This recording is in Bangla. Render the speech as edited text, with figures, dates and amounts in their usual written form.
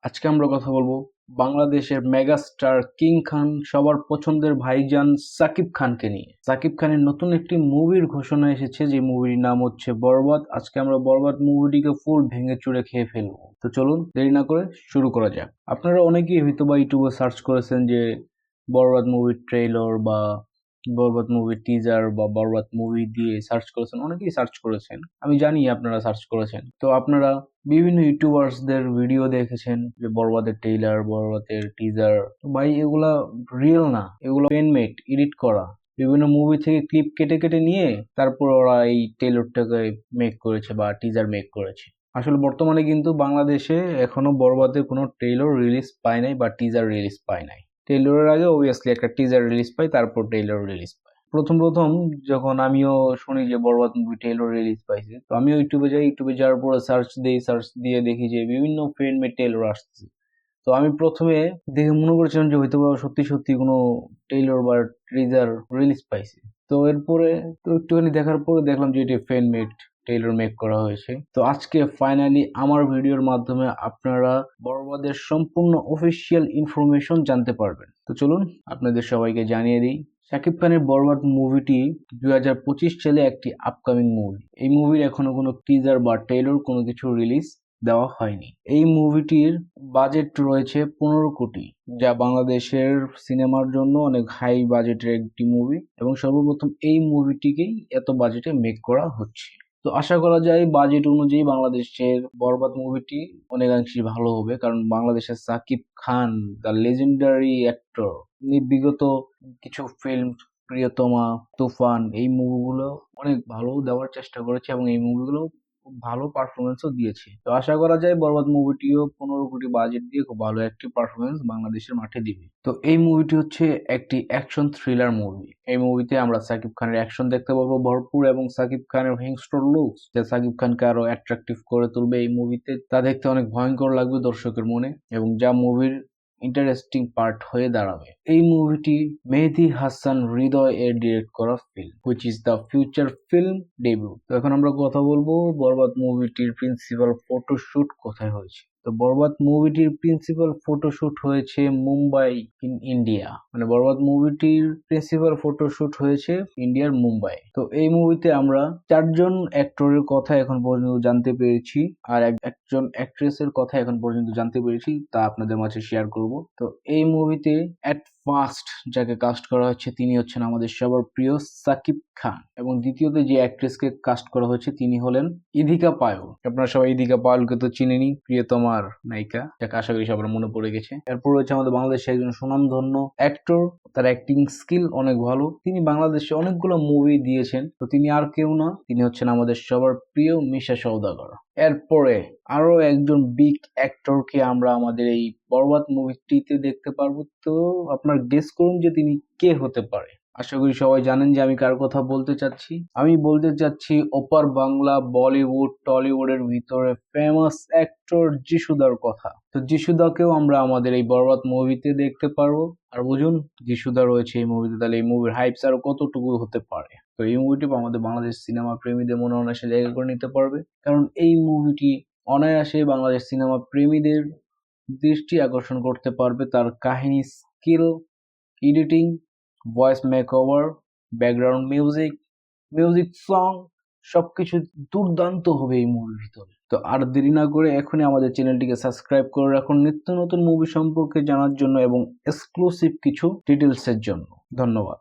আজকে আমরা কথা বলবো বাংলাদেশের মেগাস্টার কিং খান, সবার পছন্দের ভাইজান সাকিব খানকে নিয়ে। সাকিব খানের নতুন একটি মুভির ঘোষণা এসেছে, যে মুভির নাম হচ্ছে বরবাদ। আজকে আমরা বরবাদ মুভিটিকে ফুল ভেঙে চুরে খেয়ে ফেলবো। তো চলুন দেরি না করে শুরু করা যাক। আপনারা অনেকেই হয়তো বা ইউটিউবে সার্চ করেছেন যে বরবাদ মুভির ট্রেইলার বা বরবাদ মুভির টিজার বা বরবাদ মুভি দিয়ে সার্চ করেছেন, অনেকেই সার্চ করেছেন। আমি জানি আপনারা সার্চ করেছেন। তো আপনারা বিভিন্ন ইউটিউবার্সদের ভিডিও দেখেছেন যে বরবাদের ট্রেইলার, বরবাদের টিজার। ভাই এগুলা রিয়েল না, এগুলো পেনমেড, এডিট করা। বিভিন্ন মুভি থেকে ক্লিপ কেটে কেটে নিয়ে তারপর ওরা এই ট্রেইলারটাকে মেক করেছে বা টিজার মেক করেছে। আসলে বর্তমানে কিন্তু বাংলাদেশে এখনো বরবাদের কোনো ট্রেইলার রিলিজ পায় নাই বা টিজার রিলিজ পায় নাই। ট্রেইলারের আগে অবভিয়াসলি একটা টিজার রিলিজ পাই, তারপর ট্রেইলার রিলিজ পাই। প্রথম যখন আমিও শুনি যে বরবাদ মুভি ট্রেইলার রিলিজ পাইছে, তো আমিও ইউটিউবে যাই। ইউটিউবে যাওয়ার পরে সার্চ দিয়ে দেখি যে বিভিন্ন ফ্রেন্ড মেড ট্রেইলার আসতেছে। তো আমি প্রথমে দেখে মনে করেছিলাম যে হয়তো বা সত্যি সত্যি কোনো ট্রেইলার বা টিজার রিলিজ পাইছে। তো এরপরে তো একটুখানি দেখার পরে দেখলাম যে এটি ফ্যান মেড ট্রেইলার মেক করা হয়েছে। তো আজকে ফাইনালি আমার ভিডিওর মাধ্যমে আপনারা বরবাদের সম্পূর্ণ অফিসিয়াল ইনফরমেশন জানতে পারবেন। তো চলুন আপনাদের সবাইকে জানিয়ে দিই, শাকিব খানের বরবাদ মুভিটি 2025 সালে একটি আপকামিং মুভি। এই মুভির এখনো কোনো টিজার বা ট্রেইলার কোনো কিছু রিলিজ দেওয়া হয়নি। এই মুভিটির বাজেট রয়েছে 15 কোটি, যা বাংলাদেশের সিনেমার জন্য অনেক হাই বাজেটের একটি মুভি, এবং সর্বপ্রথম এই মুভিটিকেই এত বাজেটে মেক করা হচ্ছে। তো আশা করা যায় বাজেট অনুযায়ী বাংলাদেশের বরবাদ মুভিটি অনেকাংশে ভালো হবে, কারণ বাংলাদেশের Shakib Khan the legendary actor, উনি বিগত কিছু ফিল্ম প্রিয়তমা, তুফান, এই মুভিগুলো অনেক ভালো দেওয়ার চেষ্টা করেছে এবং এই মুভিগুলো খুব ভালো পারফরমেন্সও দিয়েছে। তো আশা করা যায় বরবাদ মুভিটিও 15 কোটি বাজেট দিয়ে খুব ভালো একটি পারফরমেন্স বাংলাদেশের মাঠে দিবে। তো এই মুভিটি হচ্ছে একটি অ্যাকশন থ্রিলার মুভি। এই মুভিতে আমরা সাকিব খানের অ্যাকশন দেখতে পাবো ভরপুর, এবং সাকিব খানের হিংস্র লুকস যা সাকিব খানকে আরো অ্যাট্রাকটিভ করে তুলবে এই মুভিতে, তা দেখতে অনেক ভয়ঙ্কর লাগবে দর্শকের মনে, এবং যা মুভির ইন্টারেস্টিং পার্ট হয়ে দাঁড়াবে। এই মুভিটি মেহেদী হাসান হৃদয় এর ডিরেক্ট করা film, which is the future film debut. তো এখন আমরা কথা বলবো বরবাদ মুভিটির প্রিন্সিপাল ফটোশুট কোথায় হয়েছে। তো বরবাদ মুভিটির প্রিন্সিপাল ফটোশুট হয়েছে মুম্বাই ইন ইন্ডিয়া। মানে বরবাদ মুভিটির প্রিন্সিপাল ফটোশুট হয়েছে ইন্ডিয়ার মুম্বাই। তো এই মুভিতে আমরা 4জন অ্যাক্টরের কথা এখন পর্যন্ত জানতে পেরেছি, আর একজন অ্যাক্ট্রেসের কথা এখন পর্যন্ত জানতে পেরেছি, তা আপনাদের মাঝে শেয়ার করব। তো এই মুভিতে অ্যাট ফার্স্ট যাকে কাস্ট করা হচ্ছে তিনি হচ্ছেন আমাদের সবার প্রিয় সাকিব খান, এবং দ্বিতীয়তে যে অ্যাক্ট্রেসকে কাস্ট করা হয়েছে তিনি হলেন ইদিকা পায়েল। আপনারা সবাই ইদিকা পায়েলকে তো চিনেনি, প্রিয়তমার নায়িকা, যাকে আশা করি সবার মনে পড়ে গেছে। এরপর রয়েছে আমাদের বাংলাদেশের একজন সুনামধন্য অ্যাক্টর, তার অ্যাক্টিং স্কিল অনেক ভালো, তিনি বাংলাদেশে অনেকগুলো মুভি দিয়েছেন। তো তিনি আর কেউ না, তিনি হচ্ছেন আমাদের সবার প্রিয় মিশা সওদাগর। এরপরে আরো একজন বিগ অ্যাক্টরকে আমরা আমাদের এই বরবাদ মুভিটিতে দেখতে পারবো। তো আপনার গেস করুন যে তিনি কে হতে পারে। আশা করি সবাই জানেন যে আমি কার কথা বলতে চাচ্ছি। আমি বলতে চাচ্ছি ওপার বাংলা, বলিউড, টলিউডের ভিতরে ফেমাস অ্যাক্টর যিশুদার কথা। তো যিশুদাকেও আমরা আমাদের এই বরবাদ মুভিতে দেখতে পারবো। আর বুঝুন যিশুদা রয়েছে এই মুভিতে, তাহলে এই মুভির হাইপস আরো কতটুকু হতে পারে। তো এই মুভিটি আমাদের বাংলাদেশ সিনেমা প্রেমীদের মনে অনায়াসে জায়গা করে নিতে পারবে, কারণ এই মুভিটি অনায়াসে বাংলাদেশ সিনেমা প্রেমীদের দৃষ্টি আকর্ষণ করতে পারবে। তার কাহিনী skill, editing, voice makeover, background music song, সবকিছু দুর্দান্ত হবে এই মুভির ভিতরে। তো আর দেরি না করে এখনই আমাদের চ্যানেলটিকে সাবস্ক্রাইব করে রাখুন নিত্য নতুন মুভি সম্পর্কে জানার জন্য এবং এক্সক্লুসিভ কিছু ডিটেলসের জন্য। ধন্যবাদ।